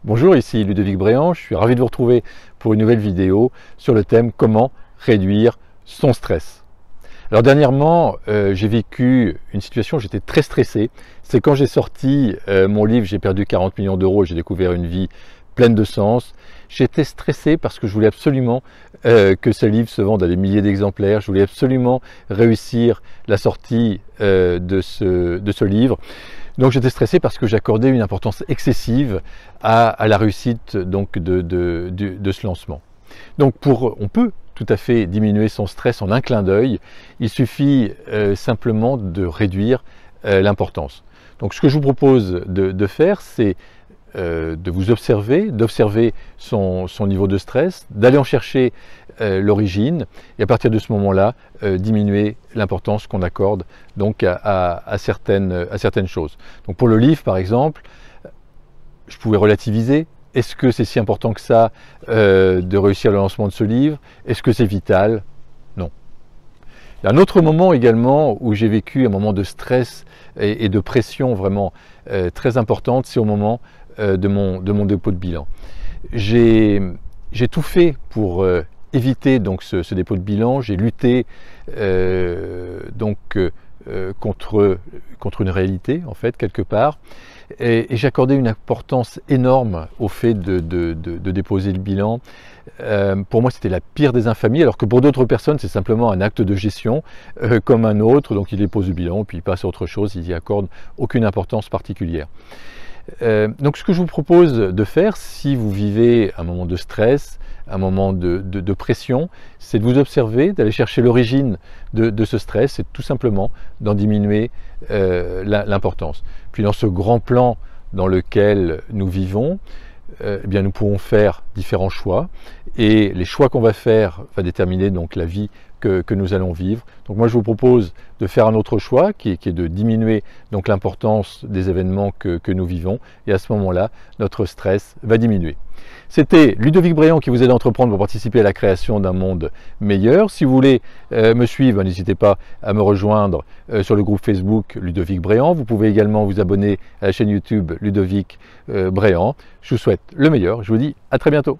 Bonjour, ici Ludovic Bréant, je suis ravi de vous retrouver pour une nouvelle vidéo sur le thème comment réduire son stress. Alors dernièrement, j'ai vécu une situation où j'étais très stressé. C'est quand j'ai sorti mon livre J'ai perdu 40 millions d'euros et j'ai découvert une vie pleine de sens. J'étais stressé parce que je voulais absolument que ce livre se vende à des milliers d'exemplaires. Je voulais absolument réussir la sortie de ce livre. Donc j'étais stressé parce que j'accordais une importance excessive à la réussite donc, de ce lancement. Donc on peut tout à fait diminuer son stress en un clin d'œil. Il suffit simplement de réduire l'importance. Donc ce que je vous propose de faire, c'est de vous observer, d'observer son niveau de stress, d'aller en chercher l'origine et à partir de ce moment-là, diminuer l'importance qu'on accorde donc à certaines choses. Donc pour le livre par exemple, je pouvais relativiser. Est-ce que c'est si important que ça de réussir le lancement de ce livre? Est-ce que c'est vital? Non. Il y a un autre moment également où j'ai vécu un moment de stress et de pression vraiment très importante, c'est au moment de mon dépôt de bilan. J'ai tout fait pour éviter donc ce dépôt de bilan. J'ai lutté contre une réalité en fait quelque part et j'ai accordé une importance énorme au fait de déposer le bilan. Pour moi c'était la pire des infamies, alors que pour d'autres personnes c'est simplement un acte de gestion comme un autre, donc ils déposent le bilan puis ils passent à autre chose, ils n'y accordent aucune importance particulière. Donc ce que je vous propose de faire si vous vivez un moment de stress, un moment de pression, c'est de vous observer, d'aller chercher l'origine de ce stress et tout simplement d'en diminuer l'importance. Puis dans ce grand plan dans lequel nous vivons, eh bien nous pourrons faire différents choix et les choix qu'on va faire va déterminer donc la vie que nous allons vivre. Donc moi je vous propose de faire un autre choix qui est de diminuer donc l'importance des événements que nous vivons et à ce moment-là notre stress va diminuer. C'était Ludovic Bréant qui vous aide à entreprendre pour participer à la création d'un monde meilleur. Si vous voulez me suivre, n'hésitez pas à me rejoindre sur le groupe Facebook Ludovic Bréant. Vous pouvez également vous abonner à la chaîne YouTube Ludovic Bréant. Je vous souhaite le meilleur. Je vous dis à très bientôt.